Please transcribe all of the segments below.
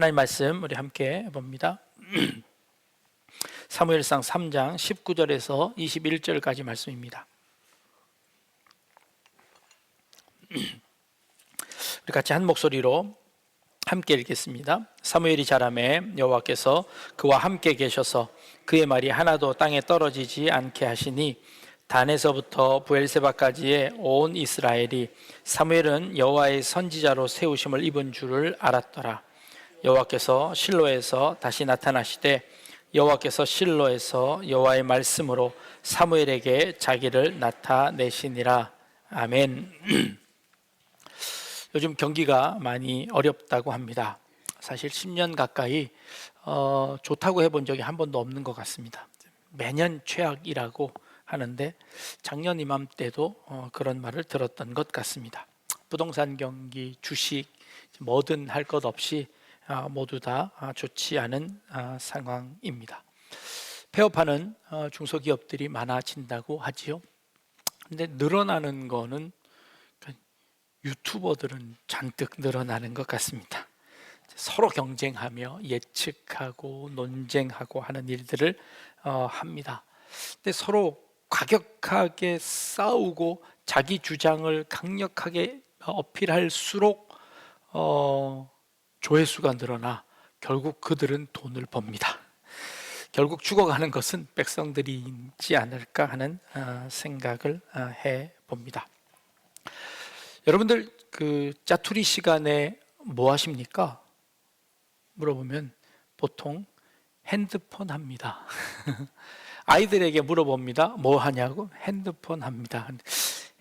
하나님 말씀 우리 함께 봅니다. 사무엘상 3장 19절에서 21절까지 말씀입니다. 우리 같이 한 목소리로 함께 읽겠습니다. 사무엘이 자라매 여호와께서 그와 함께 계셔서 그의 말이 하나도 땅에 떨어지지 않게 하시니 단에서부터 브엘세바까지의 온 이스라엘이 사무엘은 여호와의 선지자로 세우심을 입은 줄을 알았더라. 여호와께서 실로에서 다시 나타나시되 여호와께서 실로에서 여호와의 말씀으로 사무엘에게 자기를 나타내시니라. 아멘. 요즘 경기가 많이 어렵다고 합니다. 사실 10년 가까이 좋다고 해본 적이 한 번도 없는 것 같습니다. 매년 최악이라고 하는데 작년 이맘때도 그런 말을 들었던 것 같습니다. 부동산 경기, 주식 뭐든 할 것 없이 모두 다 좋지 않은 상황입니다. 폐업하는 중소기업들이 많아진다고 하지요. 근데 늘어나는 거는 유튜버들은 잔뜩 늘어나는 것 같습니다. 서로 경쟁하며 예측하고 논쟁하고 하는 일들을 합니다. 근데 서로 과격하게 싸우고 자기 주장을 강력하게 어필할수록 조회수가 늘어나 결국 그들은 돈을 법니다. 결국 죽어가는 것은 백성들이지 않을까 하는 생각을 해봅니다. 여러분들 그 짜투리 시간에 뭐 하십니까? 물어보면 보통 핸드폰 합니다. 아이들에게 물어봅니다. 뭐 하냐고? 핸드폰 합니다.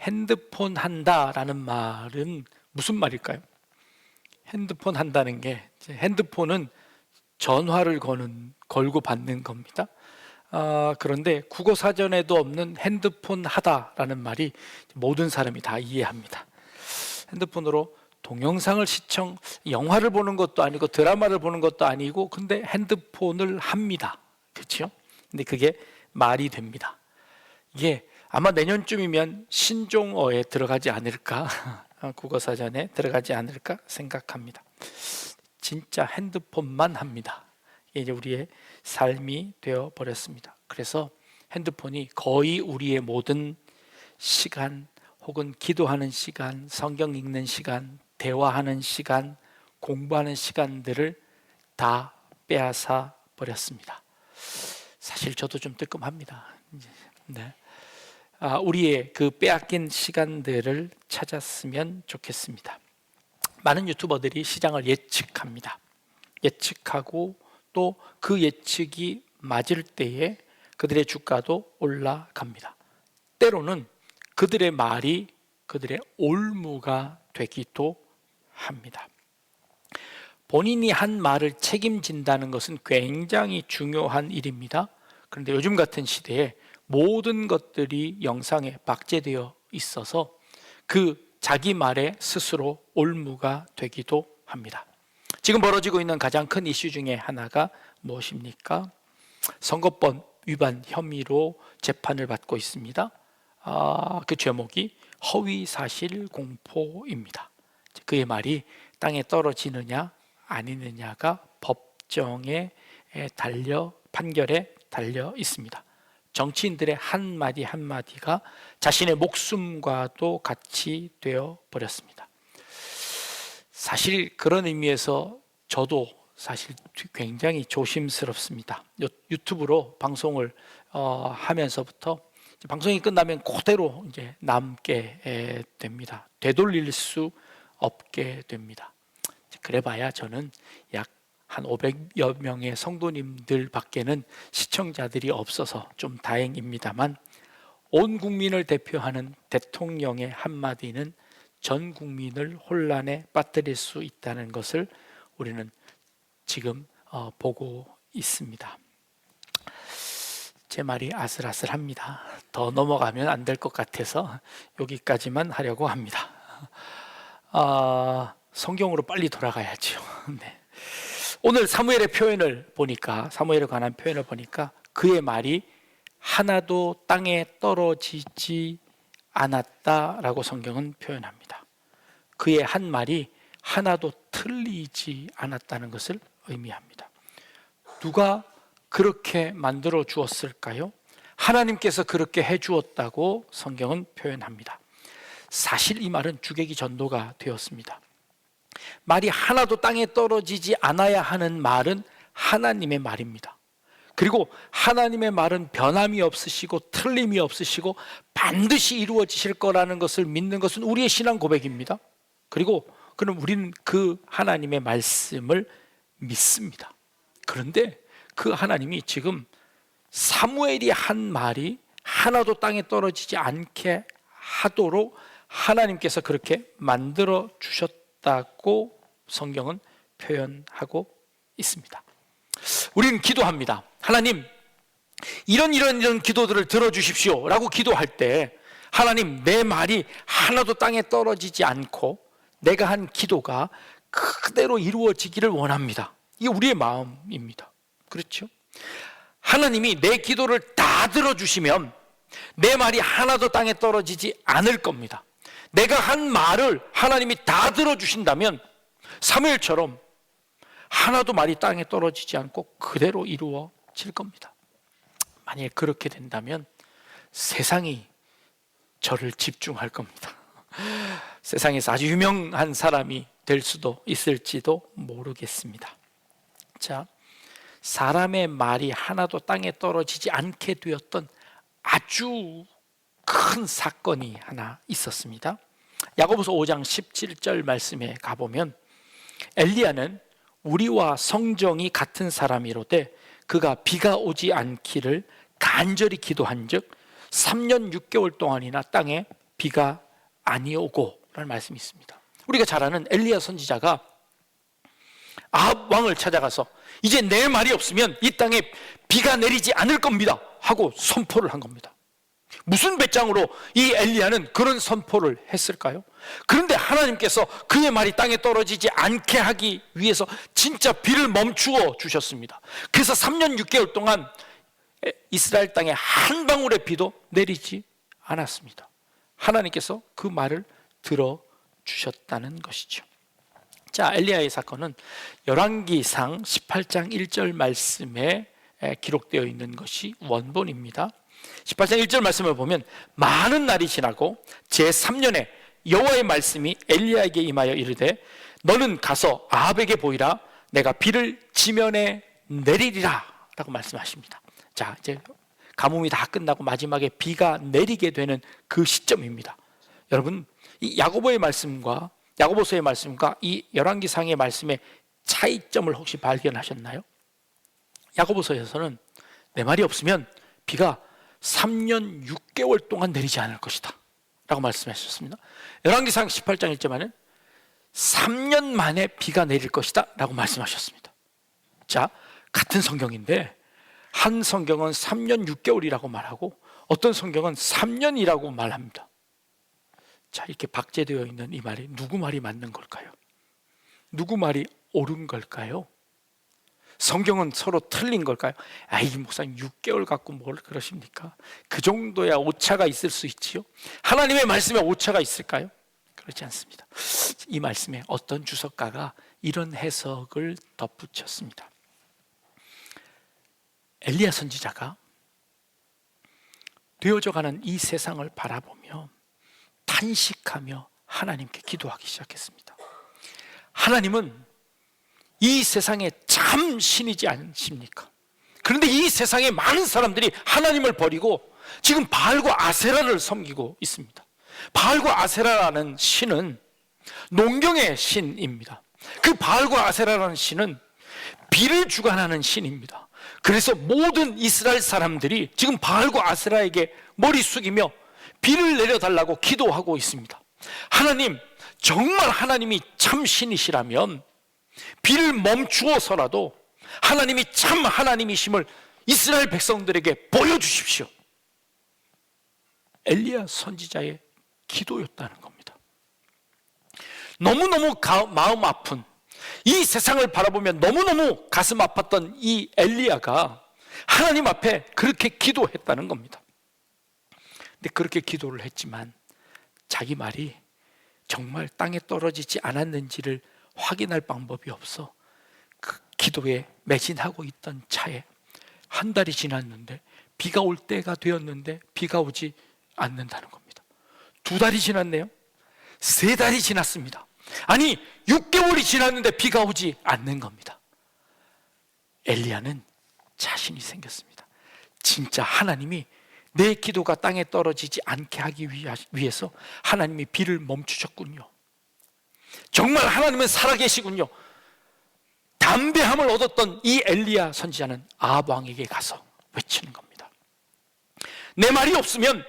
핸드폰 한다라는 말은 무슨 말일까요? 핸드폰 한다는 게 핸드폰은 전화를 걸고 받는 겁니다. 그런데 국어사전에도 없는 핸드폰 하다라는 말이 모든 사람이 다 이해합니다. 핸드폰으로 동영상을 영화를 보는 것도 아니고 드라마를 보는 것도 아니고 근데 핸드폰을 합니다. 그렇죠? 근데 그게 말이 됩니다. 이게 아마 내년쯤이면 신종어에 들어가지 않을까, 국어사전에 들어가지 않을까 생각합니다. 진짜 핸드폰만 합니다. 이게 이제 우리의 삶이 되어 버렸습니다. 그래서 핸드폰이 거의 우리의 모든 시간, 혹은 기도하는 시간, 성경 읽는 시간, 대화하는 시간, 공부하는 시간들을 다 빼앗아 버렸습니다. 사실 저도 좀 뜨끔합니다. 네. 우리의 그 빼앗긴 시간들을 찾았으면 좋겠습니다. 많은 유튜버들이 시장을 예측합니다. 예측하고 또 그 예측이 맞을 때에 그들의 주가도 올라갑니다. 때로는 그들의 말이 그들의 올무가 되기도 합니다. 본인이 한 말을 책임진다는 것은 굉장히 중요한 일입니다. 그런데 요즘 같은 시대에 모든 것들이 영상에 박제되어 있어서 그 자기 말에 스스로 올무가 되기도 합니다. 지금 벌어지고 있는 가장 큰 이슈 중에 하나가 무엇입니까? 선거법 위반 혐의로 재판을 받고 있습니다. 그 제목이 허위사실 공포입니다. 그의 말이 땅에 떨어지느냐 아니느냐가 법정에 판결에 달려 있습니다. 정치인들의 한마디 한마디가 자신의 목숨과도 같이 되어 버렸습니다. 사실 그런 의미에서 저도 사실 굉장히 조심스럽습니다. 유튜브로 방송을 하면서부터 방송이 끝나면 그대로 이제 남게 됩니다. 되돌릴 수 없게 됩니다. 그래봐야 저는 약 한 500여 명의 성도님들 밖에는 시청자들이 없어서 좀 다행입니다만 온 국민을 대표하는 대통령의 한마디는 전 국민을 혼란에 빠뜨릴 수 있다는 것을 우리는 지금 보고 있습니다. 제 말이 아슬아슬합니다. 더 넘어가면 안 될 것 같아서 여기까지만 하려고 합니다. 성경으로 빨리 돌아가야죠. 네. 오늘 사무엘의 표현을 보니까, 사무엘에 관한 표현을 보니까 그의 말이 하나도 땅에 떨어지지 않았다라고 성경은 표현합니다. 그의 한 말이 하나도 틀리지 않았다는 것을 의미합니다. 누가 그렇게 만들어 주었을까요? 하나님께서 그렇게 해 주었다고 성경은 표현합니다. 사실 이 말은 주객이 전도가 되었습니다. 말이 하나도 땅에 떨어지지 않아야 하는 말은 하나님의 말입니다. 그리고 하나님의 말은 변함이 없으시고 틀림이 없으시고 반드시 이루어지실 거라는 것을 믿는 것은 우리의 신앙 고백입니다. 그리고 그럼 우리는 그 하나님의 말씀을 믿습니다. 그런데 그 하나님이 지금 사무엘이 한 말이 하나도 땅에 떨어지지 않게 하도록 하나님께서 그렇게 만들어 주셨다고 성경은 표현하고 있습니다. 우리는 기도합니다. 하나님, 이런 기도들을 들어주십시오 라고 기도할 때 하나님, 내 말이 하나도 땅에 떨어지지 않고 내가 한 기도가 그대로 이루어지기를 원합니다. 이게 우리의 마음입니다. 그렇죠? 하나님이 내 기도를 다 들어주시면 내 말이 하나도 땅에 떨어지지 않을 겁니다. 내가 한 말을 하나님이 다 들어주신다면 사무엘처럼 하나도 말이 땅에 떨어지지 않고 그대로 이루어질 겁니다. 만약에 그렇게 된다면 세상이 저를 집중할 겁니다. 세상에서 아주 유명한 사람이 될 수도 있을지도 모르겠습니다. 자, 사람의 말이 하나도 땅에 떨어지지 않게 되었던 아주 큰 사건이 하나 있었습니다. 야고보서 5장 17절 말씀에 가보면 엘리야는 우리와 성정이 같은 사람이로되 그가 비가 오지 않기를 간절히 기도한즉 3년 6개월 동안이나 땅에 비가 아니오고 라는 말씀이 있습니다. 우리가 잘 아는 엘리야 선지자가 아합 왕을 찾아가서 이제 내 말이 없으면 이 땅에 비가 내리지 않을 겁니다 하고 선포를 한 겁니다. 무슨 배짱으로 이 엘리야는 그런 선포를 했을까요? 그런데 하나님께서 그의 말이 땅에 떨어지지 않게 하기 위해서 진짜 비를 멈추어 주셨습니다. 그래서 3년 6개월 동안 이스라엘 땅에 한 방울의 비도 내리지 않았습니다. 하나님께서 그 말을 들어주셨다는 것이죠. 자, 엘리야의 사건은 열왕기상 18장 1절 말씀에 기록되어 있는 것이 원본입니다. 18장 1절 말씀을 보면 많은 날이 지나고 제3년에 여호와의 말씀이 엘리야에게 임하여 이르되 너는 가서 아합에게 보이라 내가 비를 지면에 내리리라 라고 말씀하십니다. 자, 이제 가뭄이 다 끝나고 마지막에 비가 내리게 되는 그 시점입니다. 여러분, 이 야고보의 말씀과 야고보서의 말씀과 이 열왕기상의 말씀의 차이점을 혹시 발견하셨나요? 야고보서에서는 내 말이 없으면 비가 3년 6개월 동안 내리지 않을 것이다 라고 말씀하셨습니다. 열왕기상 18장 1절에는 3년 만에 비가 내릴 것이다 라고 말씀하셨습니다. 자, 같은 성경인데 한 성경은 3년 6개월이라고 말하고 어떤 성경은 3년이라고 말합니다. 자, 이렇게 박제되어 있는 이 말이 누구 말이 맞는 걸까요? 누구 말이 옳은 걸까요? 성경은 서로 틀린 걸까요? 이 목사님 6개월 갖고 뭘 그러십니까? 그 정도야 오차가 있을 수 있지요. 하나님의 말씀에 오차가 있을까요? 그렇지 않습니다. 이 말씀에 어떤 주석가가 이런 해석을 덧붙였습니다. 엘리야 선지자가 되어져가는 이 세상을 바라보며 탄식하며 하나님께 기도하기 시작했습니다. 하나님은 이 세상에 참 신이지 않습니까? 그런데 이 세상에 많은 사람들이 하나님을 버리고 지금 바알과 아세라를 섬기고 있습니다. 바알과 아세라라는 신은 농경의 신입니다. 그 바알과 아세라라는 신은 비를 주관하는 신입니다. 그래서 모든 이스라엘 사람들이 지금 바알과 아세라에게 머리 숙이며 비를 내려달라고 기도하고 있습니다. 하나님, 정말 하나님이 참 신이시라면 비를 멈추어서라도 하나님이 참 하나님이심을 이스라엘 백성들에게 보여주십시오. 엘리야 선지자의 기도였다는 겁니다. 너무너무 마음 아픈 이 세상을 바라보며 너무너무 가슴 아팠던 이 엘리야가 하나님 앞에 그렇게 기도했다는 겁니다. 근데 그렇게 기도를 했지만 자기 말이 정말 땅에 떨어지지 않았는지를 확인할 방법이 없어 기도에 매진하고 있던 차에 한 달이 지났는데 비가 올 때가 되었는데 비가 오지 않는다는 겁니다. 2달이 지났네요. 3달이 지났습니다. 아니 6개월이 지났는데 비가 오지 않는 겁니다. 엘리야는 자신이 생겼습니다. 진짜 하나님이 내 기도가 땅에 떨어지지 않게 하기 위해서 하나님이 비를 멈추셨군요. 정말 하나님은 살아계시군요. 담대함을 얻었던 이 엘리야 선지자는 아합 왕에게 가서 외치는 겁니다. 내 말이 없으면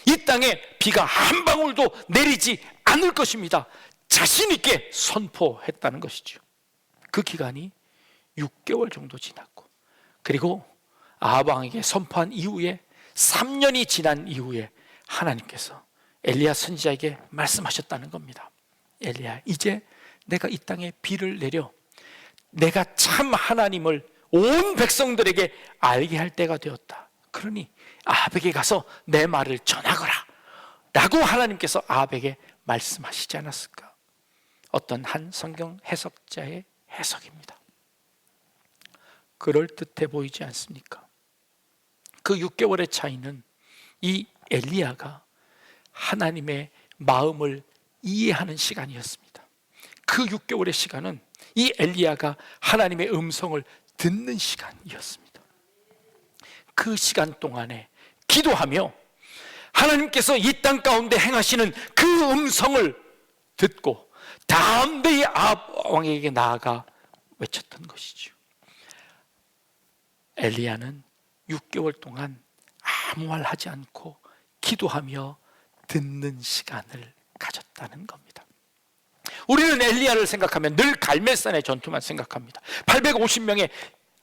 이 땅에 비가 한 방울도 내리지 않을 것입니다. 자신 있게 선포했다는 것이죠. 그 기간이 6개월 정도 지났고, 그리고 아합 왕에게 선포한 이후에 3년이 지난 이후에 하나님께서 엘리야 선지자에게 말씀하셨다는 겁니다. 엘리야, 이제 내가 이 땅에 비를 내려 내가 참 하나님을 온 백성들에게 알게 할 때가 되었다. 그러니 아합에게 가서 내 말을 전하거라 라고 하나님께서 아합에게 말씀하시지 않았을까? 어떤 한 성경 해석자의 해석입니다. 그럴듯해 보이지 않습니까? 그 6개월의 차이는 이 엘리야가 하나님의 마음을 이해하는 시간이었습니다. 그 6개월의 시간은 이 엘리야가 하나님의 음성을 듣는 시간이었습니다. 그 시간 동안에 기도하며 하나님께서 이 땅 가운데 행하시는 그 음성을 듣고 담대히 아합 왕에게 나아가 외쳤던 것이죠. 엘리야는 6개월 동안 아무 말 하지 않고 기도하며 듣는 시간을 가졌다는 겁니다. 우리는 엘리야를 생각하면 늘 갈멜산의 전투만 생각합니다. 850명의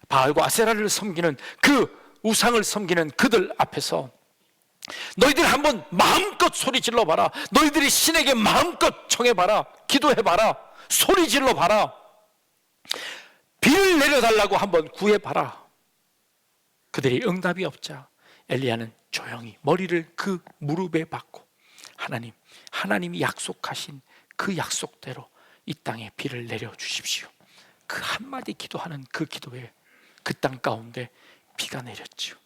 바알과 아세라를 섬기는 그 우상을 섬기는 그들 앞에서 너희들 한번 마음껏 소리 질러봐라. 너희들이 신에게 마음껏 청해봐라. 기도해봐라. 소리 질러봐라. 비를 내려달라고 한번 구해봐라. 그들이 응답이 없자 엘리야는 조용히 머리를 그 무릎에 박고 하나님이 약속하신 그 약속대로 이 땅에 비를 내려주십시오. 그 한마디 기도하는 그 기도에 그 땅 가운데 비가 내렸죠.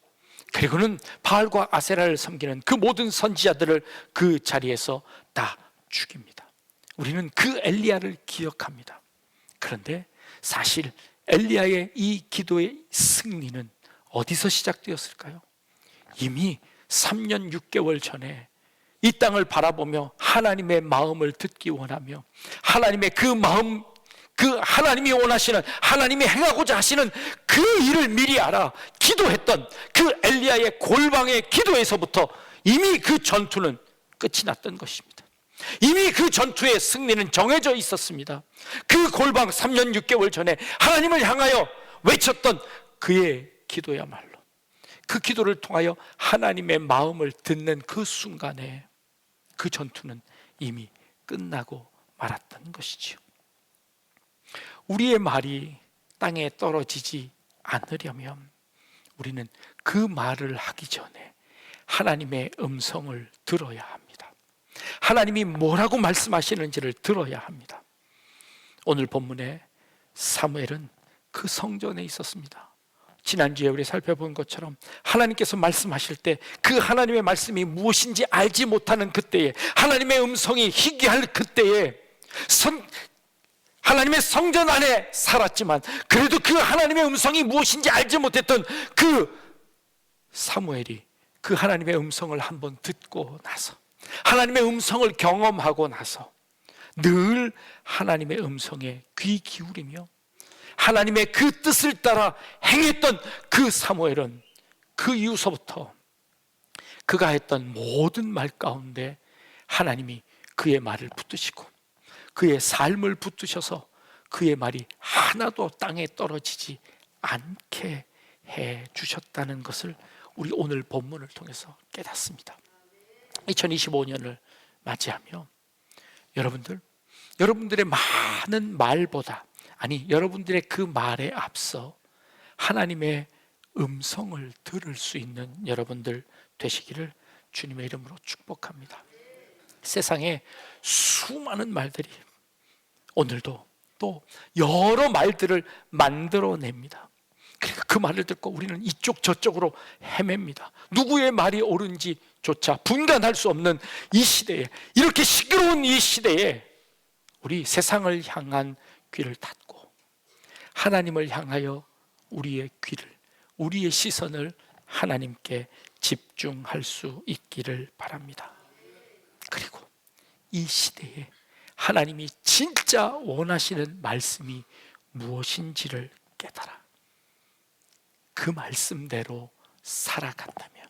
그리고는 바알과 아세라를 섬기는 그 모든 선지자들을 그 자리에서 다 죽입니다. 우리는 그 엘리야를 기억합니다. 그런데 사실 엘리야의 이 기도의 승리는 어디서 시작되었을까요? 이미 3년 6개월 전에 이 땅을 바라보며 하나님의 마음을 듣기 원하며 하나님의 그 마음, 그 하나님이 원하시는, 하나님이 행하고자 하시는 그 일을 미리 알아 기도했던 그 엘리야의 골방의 기도에서부터 이미 그 전투는 끝이 났던 것입니다. 이미 그 전투의 승리는 정해져 있었습니다. 그 골방 3년 6개월 전에 하나님을 향하여 외쳤던 그의 기도야말로 그 기도를 통하여 하나님의 마음을 듣는 그 순간에 그 전투는 이미 끝나고 말았던 것이지요. 우리의 말이 땅에 떨어지지 않으려면 우리는 그 말을 하기 전에 하나님의 음성을 들어야 합니다. 하나님이 뭐라고 말씀하시는지를 들어야 합니다. 오늘 본문에 사무엘은 그 성전에 있었습니다. 지난주에 우리 살펴본 것처럼 하나님께서 말씀하실 때 그 하나님의 말씀이 무엇인지 알지 못하는 그때에, 하나님의 음성이 희귀할 그때에 하나님의 성전 안에 살았지만 그래도 그 하나님의 음성이 무엇인지 알지 못했던 그 사무엘이 그 하나님의 음성을 한번 듣고 나서, 하나님의 음성을 경험하고 나서 늘 하나님의 음성에 귀 기울이며 하나님의 그 뜻을 따라 행했던 그 사무엘은 그 이후서부터 그가 했던 모든 말 가운데 하나님이 그의 말을 붙드시고 그의 삶을 붙드셔서 그의 말이 하나도 땅에 떨어지지 않게 해 주셨다는 것을 우리 오늘 본문을 통해서 깨닫습니다. 2025년을 맞이하며 여러분들의 많은 말보다, 아니 여러분들의 그 말에 앞서 하나님의 음성을 들을 수 있는 여러분들 되시기를 주님의 이름으로 축복합니다. 세상에 수많은 말들이 오늘도 또 여러 말들을 만들어냅니다. 그러니까 그 말을 듣고 우리는 이쪽 저쪽으로 헤맵니다. 누구의 말이 옳은지조차 분간할 수 없는 이 시대에, 이렇게 시끄러운 이 시대에 우리 세상을 향한 귀를 닫고 하나님을 향하여 우리의 귀를, 우리의 시선을 하나님께 집중할 수 있기를 바랍니다. 그리고 이 시대에 하나님이 진짜 원하시는 말씀이 무엇인지를 깨달아 그 말씀대로 살아간다면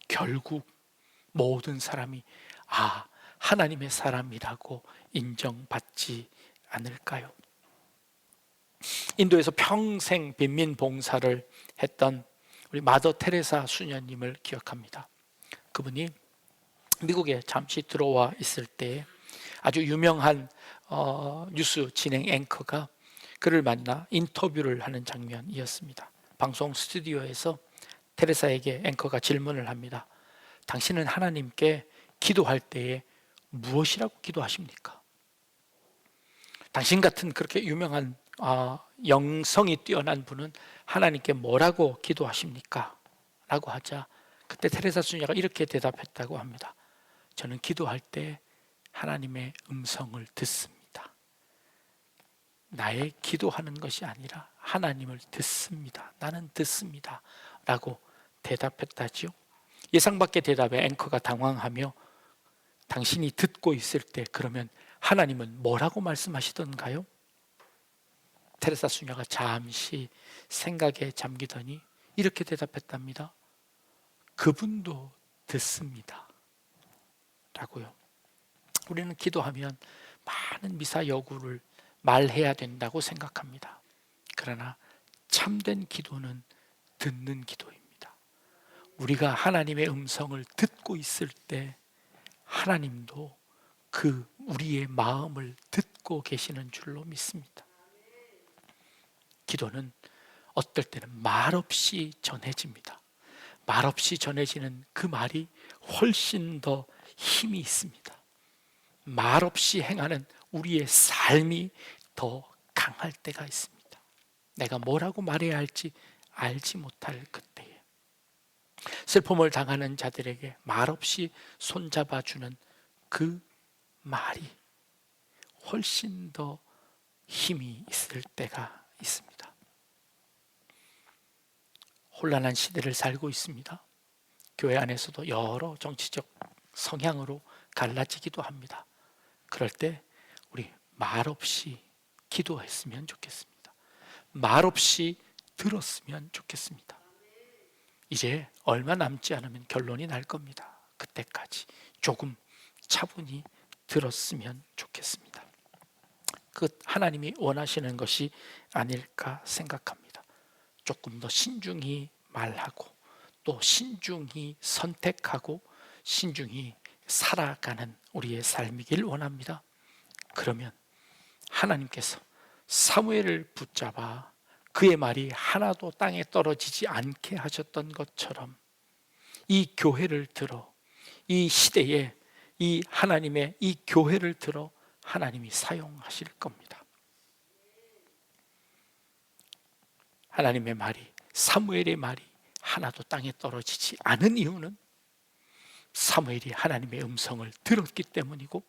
결국 모든 사람이 하나님의 사람이라고 인정받지 않을까요? 인도에서 평생 빈민 봉사를 했던 우리 마더 테레사 수녀님을 기억합니다. 그분이 미국에 잠시 들어와 있을 때 아주 유명한 뉴스 진행 앵커가 그를 만나 인터뷰를 하는 장면이었습니다. 방송 스튜디오에서 테레사에게 앵커가 질문을 합니다. 당신은 하나님께 기도할 때에 무엇이라고 기도하십니까? 당신 같은 그렇게 유명한 영성이 뛰어난 분은 하나님께 뭐라고 기도하십니까? 라고 하자 그때 테레사 수녀가 이렇게 대답했다고 합니다. 저는 기도할 때 하나님의 음성을 듣습니다. 나의 기도하는 것이 아니라 하나님을 듣습니다. 나는 듣습니다. 라고 대답했다지요. 예상 밖의 대답에 앵커가 당황하며 당신이 듣고 있을 때 그러면 하나님은 뭐라고 말씀하시던가요? 테레사 수녀가 잠시 생각에 잠기더니 이렇게 대답했답니다. 그분도 듣습니다. 라고요. 우리는 기도하면 많은 미사여구를 말해야 된다고 생각합니다. 그러나 참된 기도는 듣는 기도입니다. 우리가 하나님의 음성을 듣고 있을 때 하나님도 그 우리의 마음을 듣고 계시는 줄로 믿습니다. 기도는 어떨 때는 말없이 전해집니다. 말없이 전해지는 그 말이 훨씬 더 힘이 있습니다. 말없이 행하는 우리의 삶이 더 강할 때가 있습니다. 내가 뭐라고 말해야 할지 알지 못할 그때에 슬픔을 당하는 자들에게 말없이 손잡아주는 그 말이 훨씬 더 힘이 있을 때가 있습니다. 혼란한 시대를 살고 있습니다. 교회 안에서도 여러 정치적 성향으로 갈라지기도 합니다. 그럴 때 우리 말없이 기도했으면 좋겠습니다. 말없이 들었으면 좋겠습니다. 이제 얼마 남지 않으면 결론이 날 겁니다. 그때까지 조금 차분히 들었으면 좋겠습니다. 그 하나님이 원하시는 것이 아닐까 생각합니다. 조금 더 신중히 말하고 또 신중히 선택하고 신중히 살아가는 우리의 삶이길 원합니다. 그러면 하나님께서 사무엘을 붙잡아 그의 말이 하나도 땅에 떨어지지 않게 하셨던 것처럼 이 교회를 들어 이 시대에 이 하나님의 이 교회를 들어 하나님이 사용하실 겁니다. 하나님의 말이, 사무엘의 말이 하나도 땅에 떨어지지 않은 이유는 사무엘이 하나님의 음성을 들었기 때문이고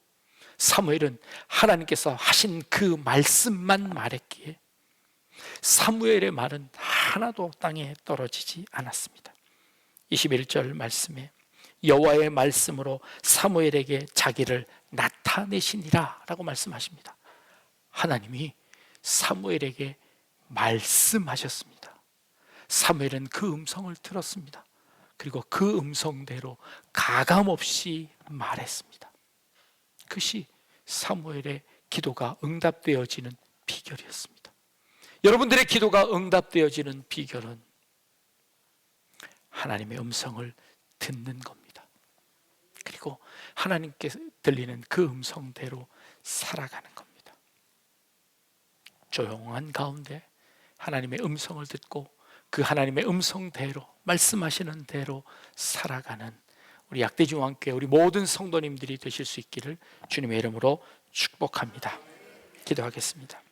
사무엘은 하나님께서 하신 그 말씀만 말했기에 사무엘의 말은 하나도 땅에 떨어지지 않았습니다. 21절 말씀에 여호와의 말씀으로 사무엘에게 자기를 나타내시니라 라고 말씀하십니다. 하나님이 사무엘에게 말씀하셨습니다. 사무엘은 그 음성을 들었습니다. 그리고 그 음성대로 가감없이 말했습니다. 그것이 사무엘의 기도가 응답되어지는 비결이었습니다. 여러분들의 기도가 응답되어지는 비결은 하나님의 음성을 듣는 겁니다. 그리고 하나님께 들리는 그 음성대로 살아가는 겁니다. 조용한 가운데 하나님의 음성을 듣고 그 하나님의 음성대로 말씀하시는 대로 살아가는 우리 약대중앙교회 우리 모든 성도님들이 되실 수 있기를 주님의 이름으로 축복합니다. 기도하겠습니다.